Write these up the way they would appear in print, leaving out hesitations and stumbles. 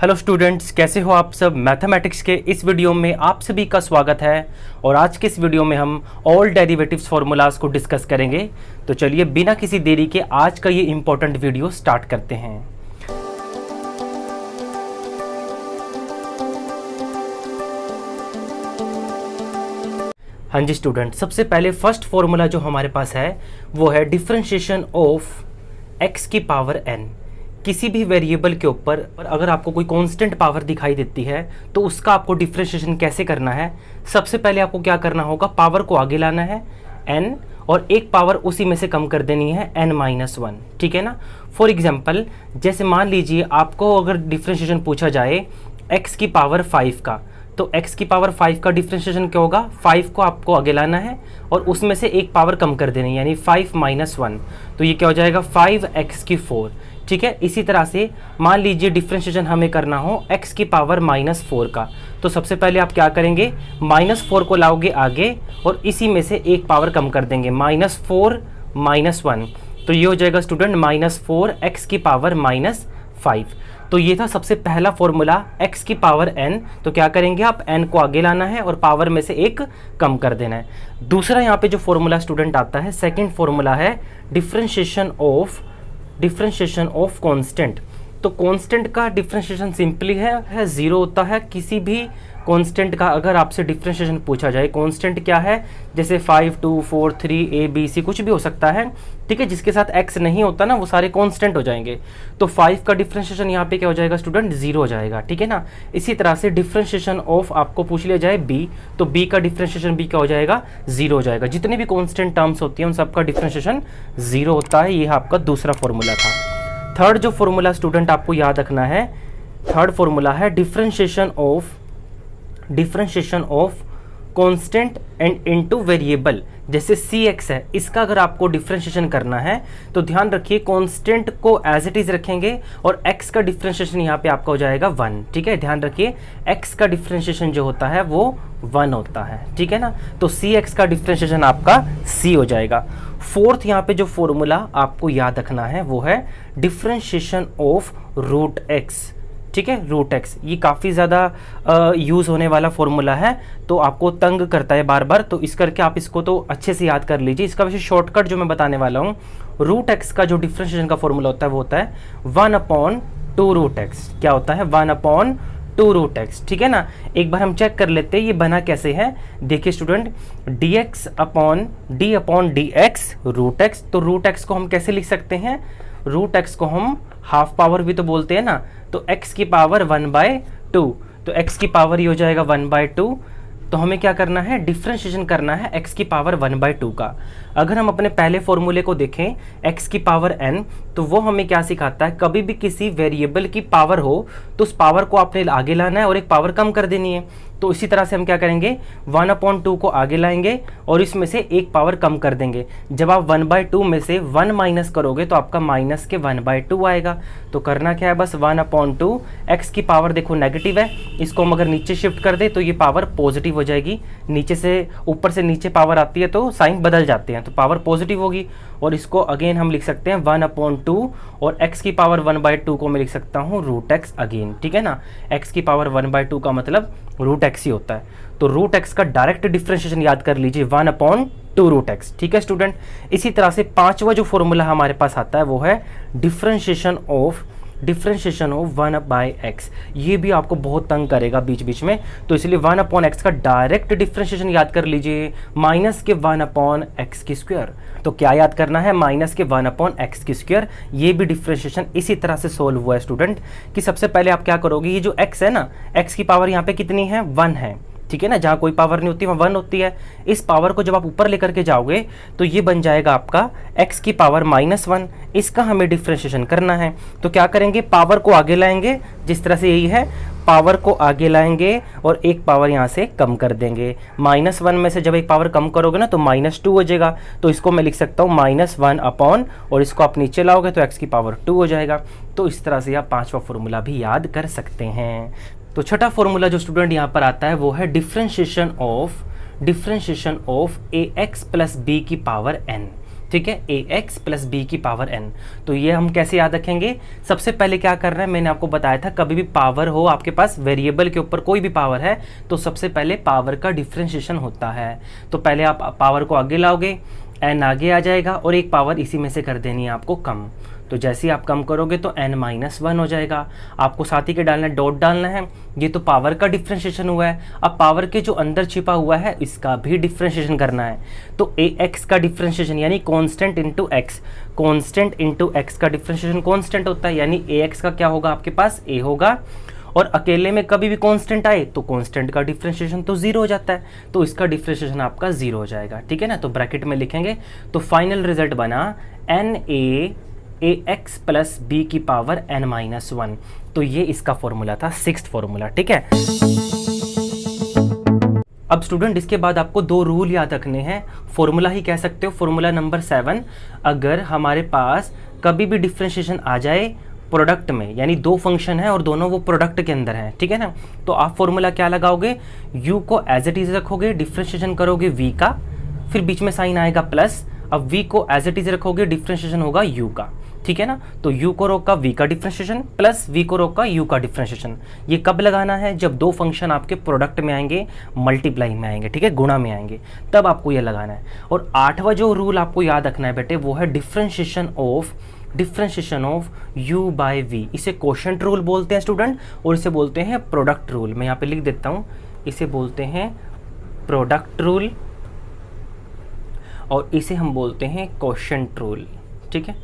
Hello students, कैसे हो आप सब। मैथमेटिक्स के इस वीडियो में आप सभी का स्वागत है और आज के इस वीडियो में हम ऑल डेरिवेटिव्स फार्मूलाज को डिस्कस करेंगे। तो चलिए बिना किसी देरी के आज का ये इंपॉर्टेंट वीडियो स्टार्ट करते हैं। हाँ जी स्टूडेंट, सबसे पहले फर्स्ट फॉर्मूला जो हमारे पास है वो है डिफरेंशिएशन ऑफ x की पावर n। किसी भी वेरिएबल के ऊपर अगर आपको कोई कांस्टेंट पावर दिखाई देती है तो उसका आपको डिफरेंशिएशन कैसे करना है। सबसे पहले आपको क्या करना होगा, पावर को आगे लाना है n और एक पावर उसी में से कम कर देनी है n-1, ठीक है ना। फॉर एग्जांपल जैसे मान लीजिए आपको अगर डिफरेंशिएशन पूछा जाए x की पावर 5 का, तो x की पावर 5 का डिफरेंशिएशन क्या होगा, 5 को आपको आगे लाना है और उसमें से एक पावर कम कर देनी है, यानी 5-1, तो ये क्या हो जाएगा 5x की 4, ठीक है। इसी तरह से मान लीजिए डिफरेंशिएशन हमें करना हो x की पावर -4 का, तो सबसे पहले आप क्या करेंगे, -4 को लाओगे आगे और इसी में से एक पावर कम कर देंगे, -4-1, तो ये हो जाएगा स्टूडेंट -4x की पावर -5। तो ये था सबसे पहला फॉर्मूला x की पावर n। तो क्या करेंगे आप, n को आगे लाना है और पावर में से एक कम कर देना है। दूसरा यहाँ पे जो फॉर्मूला स्टूडेंट आता है, सेकंड फॉर्मूला है डिफरेंशिएशन ऑफ कांस्टेंट। तो कांस्टेंट का डिफरेंशिएशन सिंपली है जीरो होता है। किसी भी कांस्टेंट का अगर आपसे डिफरेंशिएशन पूछा जाए, कांस्टेंट क्या है, जैसे 5, 2, 4, 3 A B C कुछ भी हो सकता है, ठीक है। जिसके साथ x नहीं होता ना वो सारे कांस्टेंट हो जाएंगे। तो 5 का डिफरेंशिएशन यहाँ पे क्या हो जाएगा स्टूडेंट, जीरो हो जाएगा, ठीक है ना। इसी तरह से डिफरेंशिएशन ऑफ आपको पूछ लिया जाए b, तो b का डिफरेंशिएशन भी क्या हो जाएगा, जीरो हो जाएगा। जितने भी कांस्टेंट टर्म्स होती हैं उन सबका डिफरेंशिएशन जीरो होता है। ये आपका दूसरा फॉर्मूला था। थर्ड जो फॉर्मूला स्टूडेंट आपको याद रखना है, थर्ड फॉर्मूला है differentiation of constant and into variable. जैसे cx है, इसका अगर आपको डिफरेंशिएशन करना है तो ध्यान रखिए कांस्टेंट को एज इट इज रखेंगे और x का डिफरेंशिएशन यहाँ पे आपका हो जाएगा 1, ठीक है। ध्यान रखिए x का डिफरेंशिएशन जो होता है वो 1 होता है, ठीक है ना। तो cx का डिफरेंशिएशन आपका c हो जाएगा। फोर्थ यहाँ पे जो फॉर्मूला आपको याद रखना है वो है डिफरेंशिएशन ऑफ रूट x, ठीक है। रूट x ये काफ़ी ज़्यादा यूज़ होने वाला फॉर्मूला है, तो आपको तंग करता है बार बार, तो इस करके आप इसको तो अच्छे से याद कर लीजिए। इसका वैसे शॉर्टकट जो मैं बताने वाला हूँ, रूट x का जो डिफरेंशिएशन का फॉर्मूला होता है वो होता है 1/2 रूट x। क्या होता है, 1/2 रूट x, ठीक है ना। एक बार हम चेक कर लेते हैं ये बना कैसे है। देखिए स्टूडेंट, d/dx रूट x, तो रूट x को हम कैसे लिख सकते हैं, रूट x को हम हाफ पावर भी तो बोलते हैं ना, तो x की पावर 1/2, तो x की पावर ये हो जाएगा 1/2। तो हमें क्या करना है, डिफरेंशिएशन करना है x की पावर 1/2 का। अगर हम अपने पहले फॉर्मूले को देखें x की पावर n, तो वो हमें क्या सिखाता है, कभी भी किसी वेरिएबल की पावर हो तो उस पावर को आपने आगे लाना है और एक पावर कम कर देनी है। तो इसी तरह से हम क्या करेंगे, 1/2 को आगे लाएंगे और इसमें से एक पावर कम कर देंगे। जब आप 1/2 में से 1 माइनस करोगे तो आपका माइनस के 1/2 आएगा। तो करना क्या है, बस 1/2, x की पावर देखो नेगेटिव है, इसको हम अगर नीचे शिफ्ट कर दे तो ये पावर पॉजिटिव हो जाएगी। नीचे से ऊपर से नीचे पावर आती है तो साइन बदल जाते हैं, तो पावर पॉजिटिव होगी। और इसको अगेन हम लिख सकते हैं 1/2 और x की पावर 1/2 को मैं लिख सकता हूँ रूट x अगेन, ठीक है ना। x की पावर 1/2 का मतलब रूट x ही होता है। तो रूट x का डायरेक्ट डिफरेंशिएशन याद कर लीजिए 1/2 रूट x, ठीक है स्टूडेंट। इसी तरह से पांचवा जो फॉर्मूला हमारे पास आता है वो है डिफरेंशिएशन ऑफ 1/x। ये भी आपको बहुत तंग करेगा बीच बीच में, तो इसलिए 1/x का डायरेक्ट डिफरेंशिएशन याद कर लीजिए -1/x²। तो क्या याद करना है, -1/x²। ये भी डिफरेंशिएशन इसी तरह से सोल्व हुआ है स्टूडेंट, कि सबसे पहले आप क्या करोगे, ये जो x है ना, x की पावर यहाँ पे कितनी है, 1 है, ठीक है ना। जहाँ कोई पावर नहीं होती वहाँ 1 होती है। इस पावर को जब आप ऊपर लेकर के जाओगे तो ये बन जाएगा आपका x की पावर -1। इसका हमें डिफरेंशिएशन करना है, तो क्या करेंगे, पावर को आगे लाएंगे, जिस तरह से यही है, पावर को आगे लाएंगे और एक पावर यहाँ से कम कर देंगे। -1 में से जब एक पावर कम करोगे ना तो -2 हो जाएगा, तो इसको मैं लिख सकता हूँ -1 और इसको आप नीचे लाओगे तो x की पावर 2 हो जाएगा। तो इस तरह से आप पांचवा फॉर्मूला भी याद कर सकते हैं। तो छठा फॉर्मूला जो स्टूडेंट यहाँ पर आता है वो है differentiation of ax plus b की पावर n। ठीक है, ए एक्स प्लस बी की पावर एन। तो ये हम कैसे याद रखेंगे, सबसे पहले क्या करना है, मैंने आपको बताया था कभी भी पावर हो आपके पास, वेरिएबल के ऊपर कोई भी पावर है तो सबसे पहले पावर का डिफ्रेंशिएशन होता है। तो पहले आप पावर को आगे लाओगे, एन आगे आ जाएगा और एक पावर इसी में से कर देनी है आपको कम। तो जैसे ही आप कम करोगे तो n-1 हो जाएगा। आपको साथ ही के डालना है, डॉट डालना है। ये तो पावर का डिफ्रेंशिएशन हुआ है। अब पावर के जो अंदर छिपा हुआ है इसका भी डिफ्रेंशिएशन करना है। तो ए एक्स का डिफ्रेंशिएशन यानी constant into x, constant into x का डिफ्रेंशिएशन कांस्टेंट होता है, यानी ए एक्स का क्या होगा आपके पास, ए होगा। और अकेले में कभी भी कांस्टेंट आए तो कांस्टेंट का डिफरेंशिएशन तो जीरो हो जाता है, तो इसका डिफरेंशिएशन आपका जीरो हो जाएगा। ठीक है ना, तो ब्रैकेट में लिखेंगे तो फाइनल रिजल्ट बना n a x plus b की पावर n-1। तो ये इसका फॉर्मूला था, 6th फॉर्मूला। ठीक है, अब स्टूडेंट इसके बाद आपको दो रूल याद रखने हैं, फॉर्मूला ही कह सकते हो। फॉर्मूला नंबर 7, अगर हमारे पास कभी भी डिफरेंशिएशन आ जाए प्रोडक्ट में, यानी दो फंक्शन है और दोनों वो प्रोडक्ट के अंदर हैं, ठीक है ना, तो आप फॉर्मूला क्या लगाओगे, u को एज इट इज रखोगे, डिफरेंशिएशन करोगे v का, फिर बीच में साइन आएगा प्लस। अब v को एज इट इज रखोगे, डिफरेंशिएशन होगा u का। ठीक है ना, तो u को रोका v का डिफरेंशिएशन प्लस v को रोका u का डिफरेंशिएशन। ये कब लगाना है, जब दो फंक्शन आपके प्रोडक्ट में आएंगे, मल्टीप्लाई में आएंगे, ठीक है, गुणा में आएंगे, तब आपको ये लगाना है। और 8वां जो रूल आपको याद रखना है बेटे वो है differentiation of u by v। इसे क्वोशंट रूल बोलते हैं स्टूडेंट, और इसे बोलते हैं प्रोडक्ट रूल। मैं यहाँ पे लिख देता हूँ, इसे बोलते हैं प्रोडक्ट रूल और इसे हम बोलते हैं क्वोशंट रूल। ठीक है,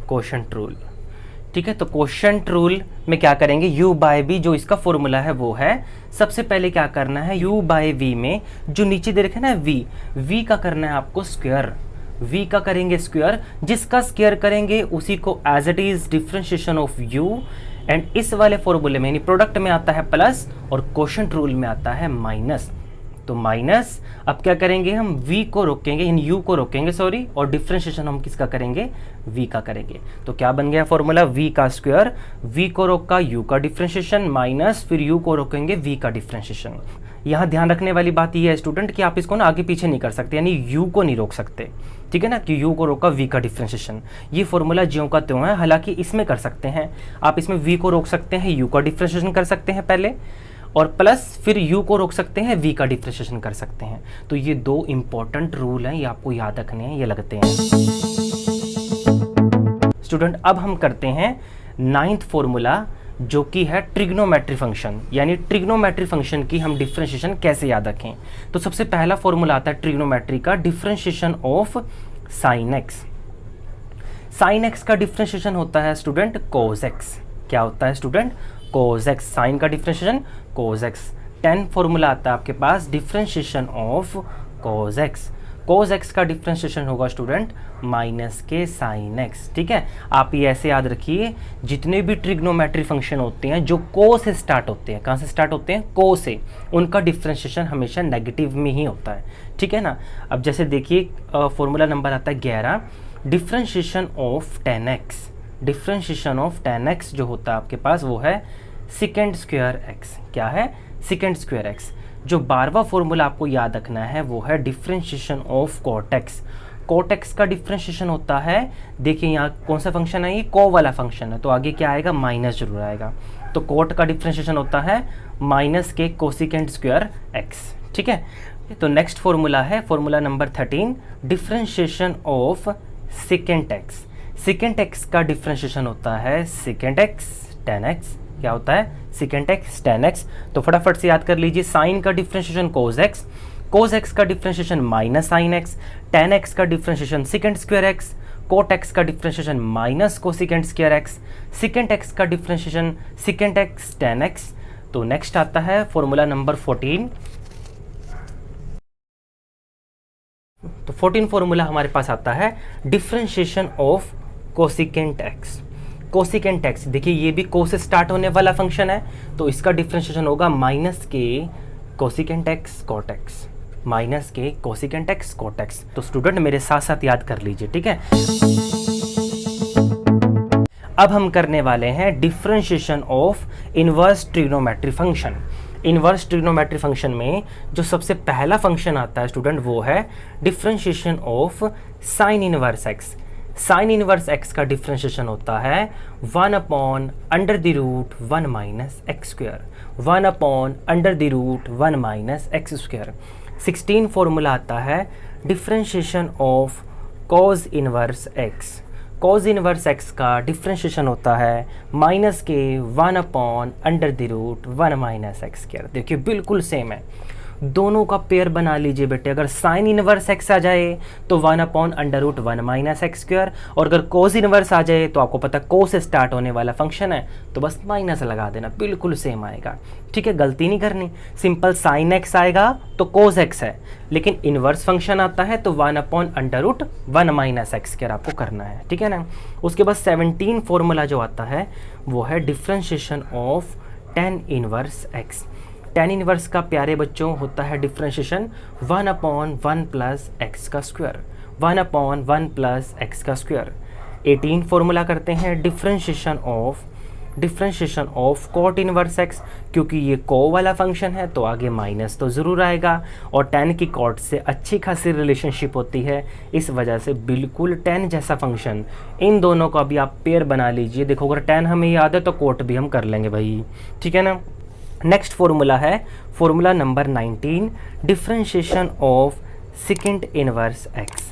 क्वोशंट रूल। ठीक है, तो क्वोशंट रूल में क्या करेंगे, u बाय v जो इसका फॉर्मूला है वो है, सबसे पहले क्या करना है, u बाय v में जो नीचे दे रखे ना v का करना है आपको स्क्वायर, v का करेंगे स्क्वायर, जिसका स्क्वायर करेंगे उसी को as it is differentiation of u, and इस वाले फॉर्मूले में यानी प्रोडक्ट में आता है प्लस और क्वोशंट रूल में आता है माइनस। तो माइनस, अब क्या करेंगे हम v को रोकेंगे, इन u को रोकेंगे सॉरी, और डिफरेंशिएशन हम किसका करेंगे, v का करेंगे। तो क्या बन गया फॉर्मूला, v का स्क्वायर, v को रोका u का डिफरेंशिएशन माइनस, फिर u को रोकेंगे v का डिफरेंशिएशन। यहाँ ध्यान रखने वाली बात यह है स्टूडेंट कि आप इसको ना आगे पीछे नहीं कर सकते, यानी u को नहीं रोक सकते। ठीक है ना, कि u को रोका v का डिफरेंशिएशन, ये फॉर्मूला ज्यों का त्यों है। हालांकि इसमें कर सकते हैं आप, इसमें v को रोक सकते हैं, u का डिफरेंशिएशन कर सकते हैं पहले, और प्लस फिर u को रोक सकते हैं, v का डिफरेंशिएशन कर सकते हैं। तो ये दो इंपॉर्टेंट रूल हैं, ये आपको याद रखने हैं, ये लगते हैं स्टूडेंट। अब हम करते हैं 9th फॉर्मूला जो कि है ट्रिग्नोमेट्री फंक्शन, यानी ट्रिग्नोमेट्री फंक्शन की हम डिफरेंशिएशन कैसे याद रखें। तो सबसे पहला फॉर्मूला आता है ट्रिग्नोमेट्री का, differentiation of sine X. Sine X का डिफरेंशिएशन होता है स्टूडेंट कोस एक्स। क्या होता है स्टूडेंट, कोस एक्स, साइन का डिफरेंशिएशन कोस एक्स। 10 फॉर्मूला आता है आपके पास differentiation of cos X. Cos X का डिफरेंशिएशन होगा स्टूडेंट माइनस के साइन एक्स। ठीक है, आप ये ऐसे याद रखिए, जितने भी ट्रिग्नोमेट्री फंक्शन होते हैं जो को से स्टार्ट होते हैं, कहाँ से स्टार्ट होते हैं, को से, उनका डिफरेंशिएशन हमेशा नेगेटिव में ही होता है। ठीक है ना, अब जैसे देखिए फॉर्मूला नंबर आता है 11, differentiation of 10x। Differentiation of 10x जो होता है आपके पास वो है सेकेंड स्क्वायर x। क्या है, सेकेंड स्क्वायर x। जो 12वां फॉर्मूला आपको याद रखना है वो है differentiation of cot x। cot x का डिफरेंशिएशन होता है, देखिए यहाँ कौन सा फंक्शन है, ये को वाला फंक्शन है, तो आगे क्या आएगा, माइनस जरूर आएगा। तो cot का डिफरेंशिएशन होता है माइनस के कोसिकेंड स्क्वायर x। ठीक है, तो नेक्स्ट फॉर्मूला है formula number 13, differentiation of second x। Secant x का डिफरेंशिएशन होता है सेकेंड x tan x। क्या होता है, सेकेंड x tan x। तो फटाफट से याद कर लीजिए, साइन का differentiation cos x, cos x का differentiation minus sine x, tan x का differentiation secant square x, cot x का differentiation minus cosecant square x, secant x का differentiation secant x tan x। तो नेक्स्ट आता है formula number 14। तो 14 formula हमारे पास आता है differentiation of cosecant x। Cosecant x, देखिए ये भी को से स्टार्ट होने वाला फंक्शन है, तो इसका डिफरेंशिएशन होगा माइनस के cosecant x cot x, minus के कोसिकेंट x cot x। तो स्टूडेंट मेरे साथ साथ याद कर लीजिए। ठीक है, अब हम करने वाले हैं differentiation of inverse trigonometry function. Inverse trigonometry function में जो सबसे पहला फंक्शन आता है स्टूडेंट वो है differentiation of sine inverse x. Sine inverse x का डिफरेंशिएशन होता है 1/√1 minus x square, 1/√1 minus x square. 16 formula आता है differentiation of cause inverse x. Cause inverse x का डिफरेंशिएशन होता है माइनस के 1/√1 माइनस एक्स स्क्वायर। देखिए बिल्कुल सेम है, दोनों का पेयर बना लीजिए बेटे। अगर साइन इनवर्स एक्स आ जाए तो 1/√1 माइनस एक्स स्क्वायर, और अगर कोस इनवर्स आ जाए तो आपको पता कोस से स्टार्ट होने वाला फंक्शन है तो बस माइनस लगा देना, बिल्कुल सेम आएगा। ठीक है, गलती नहीं करनी। सिंपल साइन एक्स आएगा तो कोस एक्स है, लेकिन इनवर्स फंक्शन आता है तो 1/√1 माइनस एक्स स्क्वायर आपको करना है। ठीक है ना। उसके बाद 17 फॉर्मूला जो आता है वो है differentiation of tan inverse x. tan inverse का प्यारे बच्चों होता है डिफरेंशिएशन 1/1 प्लस एक्स का स्क्वायर, 1/1 प्लस एक्स का स्क्वायर। 18 फॉर्मूला करते हैं differentiation of cot inverse x, क्योंकि ये को वाला फंक्शन है तो आगे माइनस तो ज़रूर आएगा, और tan की कॉट से अच्छी खासी रिलेशनशिप होती है, इस वजह से बिल्कुल tan जैसा फंक्शन इन दोनों का भी आप पेयर बना लीजिए। देखो अगर tan हमें याद है तो कॉट भी हम कर लेंगे भाई। ठीक है ना। नेक्स्ट फॉर्मूला है formula number 19 differentiation of second inverse x.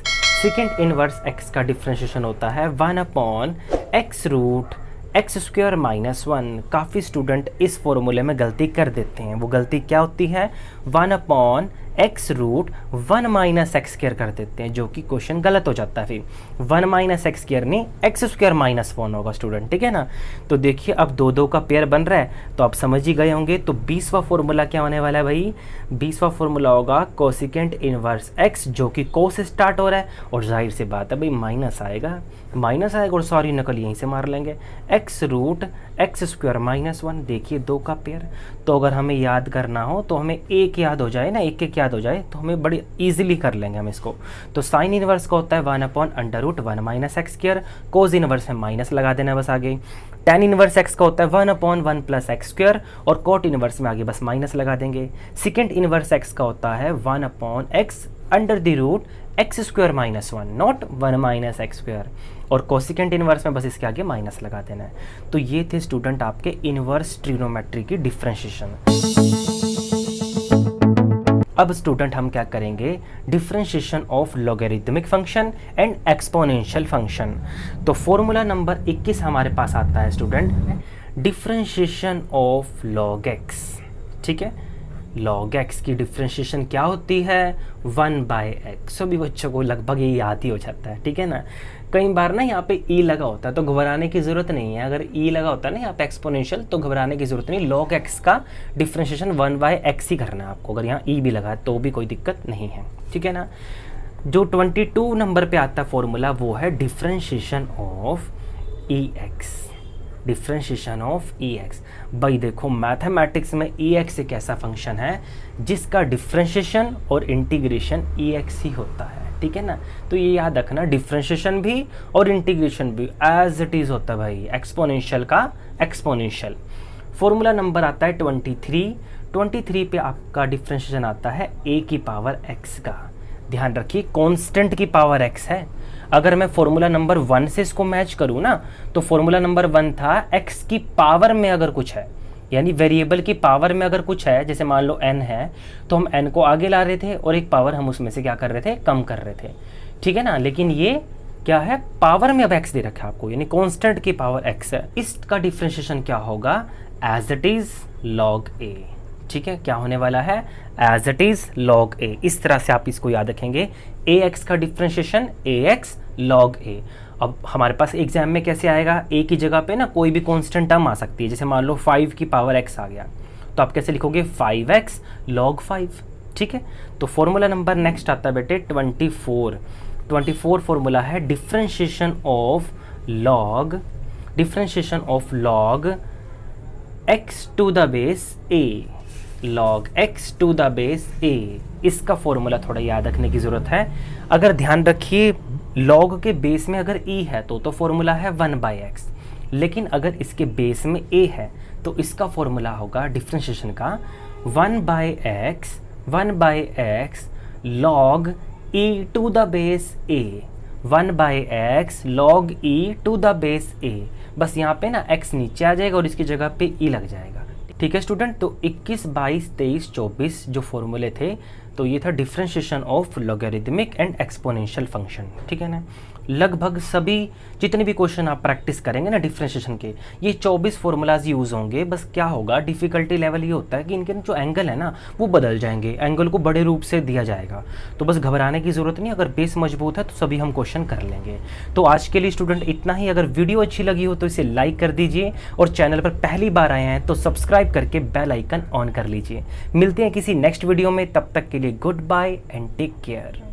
Second inverse x का डिफरेंशिएशन होता है 1/x√x² माइनस 1। काफ़ी स्टूडेंट इस फॉर्मूले में गलती कर देते हैं। वो गलती क्या होती है, 1/x√1 माइनस एक्स स्क्वायर कर देते हैं, जो कि क्वेश्चन गलत हो जाता है। फिर 1 माइनस एक्स स्क्वायर नहीं, x² माइनस 1 होगा स्टूडेंट। ठीक है ना। तो देखिए अब दो का पेयर बन रहा है तो आप समझ ही गए होंगे। तो 20वां फॉर्मूला क्या होने वाला है भाई, 20वां फॉर्मूला होगा कोसेकेंट इनवर्स एक्स, जो कि को से स्टार्ट हो रहा है, और जाहिर सी बात है भाई माइनस आएगा और सॉरी नकल यहीं से मार लेंगे, x√x² माइनस 1। देखिए दो का पेयर, तो अगर हमें याद करना हो तो हमें एक याद हो जाए ना, एक याद हो जाए तो हमें बड़ी इजीली कर लेंगे हम इसको। तो साइन इनवर्स का होता है 1/√1 minus x square, cos inverse में माइनस लगा देना बस आगे। tan इनवर्स एक्स का होता है 1/1 प्लस एक्स स्क्वायर, और कोट इनवर्स में आगे बस माइनस लगा देंगे। सेकेंड इनवर्स एक्स का होता है 1/x√x² minus 1, not 1 minus x square, और कोसेकेंट इनवर्स में बस इसके आगे माइनस लगा देना है। तो ये थे स्टूडेंट आपके इनवर्स ट्रिग्नोमेट्री की डिफरेंशिएशन। अब स्टूडेंट हम क्या करेंगे, differentiation of logarithmic function and exponential function. तो फॉर्मूला नंबर 21 हमारे पास आता है student differentiation of log x. ठीक है, लॉग एक्स की डिफरेंशिएशन क्या होती है, 1/x। सभी बच्चों को लगभग ये याद ही हो जाता है। ठीक है ना। कई बार ना यहाँ पे ई लगा होता है तो घबराने की ज़रूरत नहीं है। अगर ई लगा होता है ना यहाँ पे एक्सपोनेंशियल तो घबराने की ज़रूरत नहीं, लॉग एक्स का डिफरेंशिएशन 1/x ही करना है आपको। अगर यहाँ ई भी लगा है तो भी कोई दिक्कत नहीं है। ठीक है ना। जो 22 नंबर पे आता है फॉर्मूला वो है differentiation of E x. Differentiation of E x. भाई देखो मैथमेटिक्स में ई एक्स एक ऐसा फंक्शन है जिसका डिफरेंशिएशन और इंटीग्रेशन ई एक्स ही होता है। ठीक है ना। तो ये याद रखना, डिफरेंशिएशन भी और इंटीग्रेशन भी एज इट इज होता है भाई, एक्सपोनेंशियल का एक्सपोनेंशियल। फॉर्मूला नंबर आता है 23 पे आपका डिफरेंशिएशन आता है a की पावर x का। ध्यान रखिए कांस्टेंट की पावर x है। अगर मैं फॉर्मूला नंबर 1 से इसको मैच करूँ ना तो फॉर्मूला नंबर 1 था x की पावर में अगर कुछ है, यानी वेरिएबल की पावर में अगर कुछ है, जैसे मान लो n है तो हम n को आगे ला रहे थे और एक पावर हम उसमें से क्या कर रहे थे, कम कर रहे थे। ठीक है ना। लेकिन ये क्या है, पावर में अब x दे रखा है आपको, यानी कांस्टेंट की पावर x है। इसका डिफरेंशिएशन क्या होगा, as it is log a। ठीक है, क्या होने वाला है, as it is log a। इस तरह से आप इसको याद रखेंगे, ax का डिफरेंशिएशन ax log a। अब हमारे पास एग्जाम में कैसे आएगा, a की जगह पे ना कोई भी कांस्टेंट टर्म आ सकती है। जैसे मान लो 5 की पावर x आ गया तो आप कैसे लिखोगे, 5x log 5। ठीक है। तो फॉर्मूला नंबर नेक्स्ट आता है बेटे 24 फॉर्मूला है differentiation of log x to the base a। log x to the base a, इसका फॉर्मूला थोड़ा याद रखने की ज़रूरत है। अगर ध्यान रखिए log के बेस में अगर e है तो फॉर्मूला है 1/x, लेकिन अगर इसके बेस में a है तो इसका फॉर्मूला होगा डिफरेंशिएशन का 1/x log e to the base a, 1/x log e to the base a। बस यहाँ पे ना x नीचे आ जाएगा और इसकी जगह पे e लग जाएगा। ठीक है स्टूडेंट, तो 21, 22, 23, 24 जो फॉर्मूले थे, तो ये था differentiation of logarithmic and exponential function. ठीक है ना, लगभग सभी जितने भी क्वेश्चन आप प्रैक्टिस करेंगे ना डिफरेंशिएशन के, ये 24 फॉर्मूलाज यूज़ होंगे। बस क्या होगा, डिफ़िकल्टी लेवल ये होता है कि इनके जो एंगल है ना वो बदल जाएंगे, एंगल को बड़े रूप से दिया जाएगा। तो बस घबराने की ज़रूरत नहीं, अगर बेस मजबूत है तो सभी हम क्वेश्चन कर लेंगे। तो आज के लिए स्टूडेंट इतना ही। अगर वीडियो अच्छी लगी हो तो इसे लाइक कर दीजिए और चैनल पर पहली बार आए हैं तो सब्सक्राइब करके बेल आइकन ऑन कर लीजिए। मिलते हैं किसी नेक्स्ट वीडियो में, तब तक के लिए goodbye and take care.